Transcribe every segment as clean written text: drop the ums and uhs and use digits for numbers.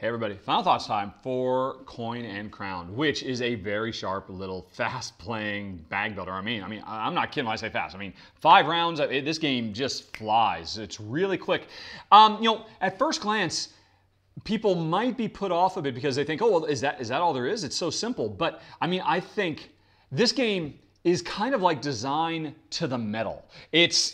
Hey everybody, final thoughts time for Coin and Crown, which is a very sharp little fast-playing bag builder. I mean, I'm not kidding when I say fast. I mean, 5 rounds, this game just flies. It's really quick. At first glance, people might be put off of it because they think, oh, well, is that all there is? It's so simple. But I mean, I think this game is kind of like design to the metal. It's,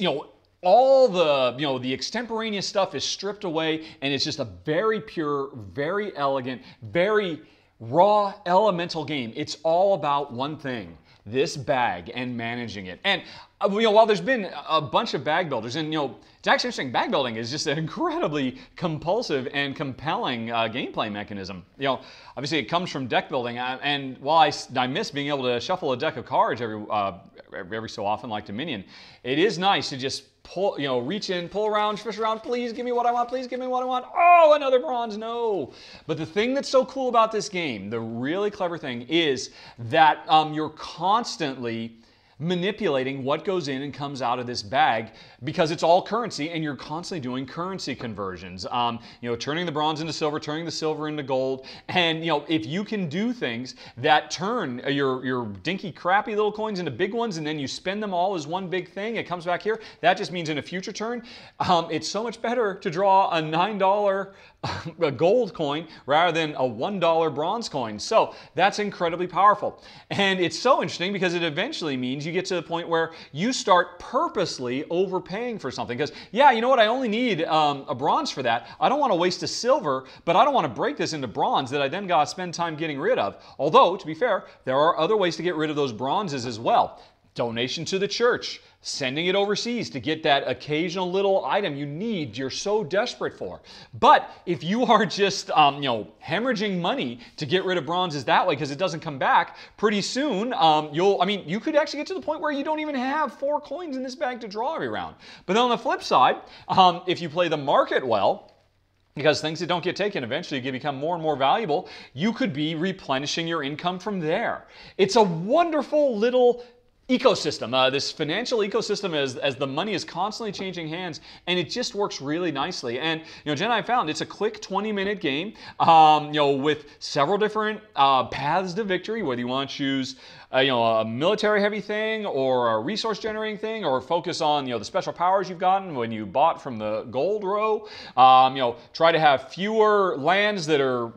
all the extemporaneous stuff is stripped away, and it's just a very pure, very elegant, very raw, elemental game. It's all about one thing: this bag and managing it. And while there's been a bunch of bag builders, and it's actually interesting, bag building is just an incredibly compulsive and compelling gameplay mechanism. Obviously it comes from deck building, and while I miss being able to shuffle a deck of cards every so often like Dominion, it is nice to just pull, reach in, pull around, fish around, please give me what I want, please give me what I want. Oh, another bronze, no. But the thing that's so cool about this game, the really clever thing, is that you're constantly manipulating what goes in and comes out of this bag because it's all currency, and you're constantly doing currency conversions. Turning the bronze into silver, turning the silver into gold, and if you can do things that turn your dinky, crappy little coins into big ones, and then you spend them all as one big thing, it comes back here. That just means in a future turn, it's so much better to draw a $9 a gold coin rather than a $1 bronze coin. So that's incredibly powerful. And it's so interesting because it eventually means you get to the point where you start purposely overpaying for something. Because, yeah, you know what? I only need a bronze for that. I don't want to waste a silver, but I don't want to break this into bronze that I then got to spend time getting rid of. Although, to be fair, there are other ways to get rid of those bronzes as well. Donation to the church, sending it overseas to get that occasional little item you're so desperate for. But if you are just, hemorrhaging money to get rid of bronzes that way because it doesn't come back, pretty soon you could actually get to the point where you don't even have 4 coins in this bag to draw every round. But then on the flip side, if you play the market well, because things that don't get taken eventually become more and more valuable, you could be replenishing your income from there. It's a wonderful little ecosystem, this financial ecosystem as the money is constantly changing hands, and it just works really nicely. And Jen and I found it's a quick 20-minute game, with several different paths to victory, whether you want to choose a military heavy thing or a resource generating thing, or focus on the special powers you've gotten when you bought from the gold row. Try to have fewer lands that are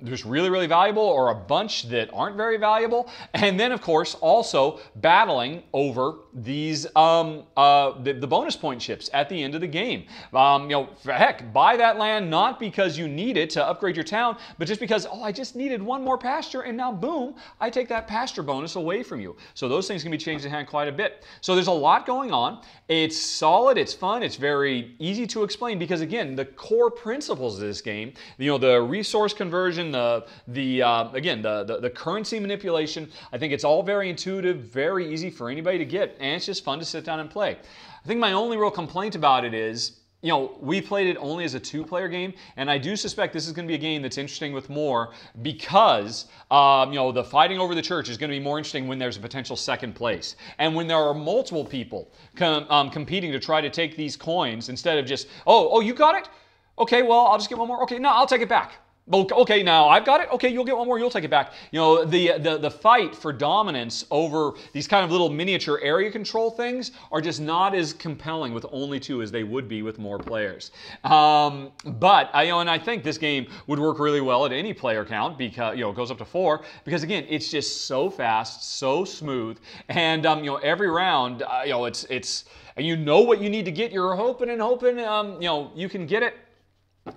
just really, really valuable, or a bunch that aren't very valuable. And then of course also battling over these the bonus point chips at the end of the game. Heck, buy that land not because you need it to upgrade your town, but just because, oh, I just needed one more pasture, and now boom, I take that pasture bonus away from you. So those things can be changed in hand quite a bit. So there's a lot going on. It's solid, it's fun, it's very easy to explain because, again, the core principles of this game, the resource conversion, the currency manipulation, I think it's all very intuitive, very easy for anybody to get, and it's just fun to sit down and play. I think my only real complaint about it is, we played it only as a 2-player game, and I do suspect this is going to be a game that's interesting with more because, the fighting over the church is going to be more interesting when there's a potential second place. And when there are multiple people competing to try to take these coins instead of just, oh, you got it? Okay, well, I'll just get one more. Okay, no, I'll take it back. Okay, now I've got it. Okay, you'll get one more. You'll take it back. The fight for dominance over these kind of little miniature area control things are just not as compelling with only 2 as they would be with more players. But I think this game would work really well at any player count because it goes up to 4 because, again, it's just so fast, so smooth, and every round it's what you need to get. You're hoping you can get it.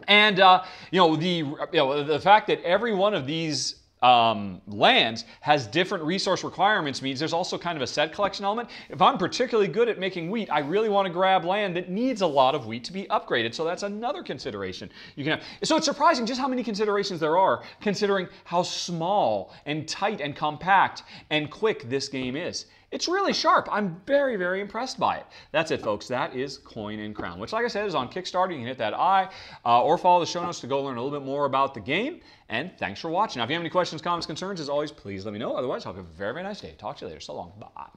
And the fact that every one of these lands has different resource requirements means there's also kind of a set collection element. If I'm particularly good at making wheat, I really want to grab land that needs a lot of wheat to be upgraded. So that's another consideration you can have. So it's surprising just how many considerations there are, considering how small and tight and compact and quick this game is. It's really sharp. I'm very, very impressed by it. That's it, folks. That is Coin and Crown, which, like I said, is on Kickstarter. You can hit that I or follow the show notes to go learn a little bit more about the game. And thanks for watching. Now, if you have any questions, comments, concerns, as always, please let me know. Otherwise, I hope you have a very, very nice day. Talk to you later. So long. Bye.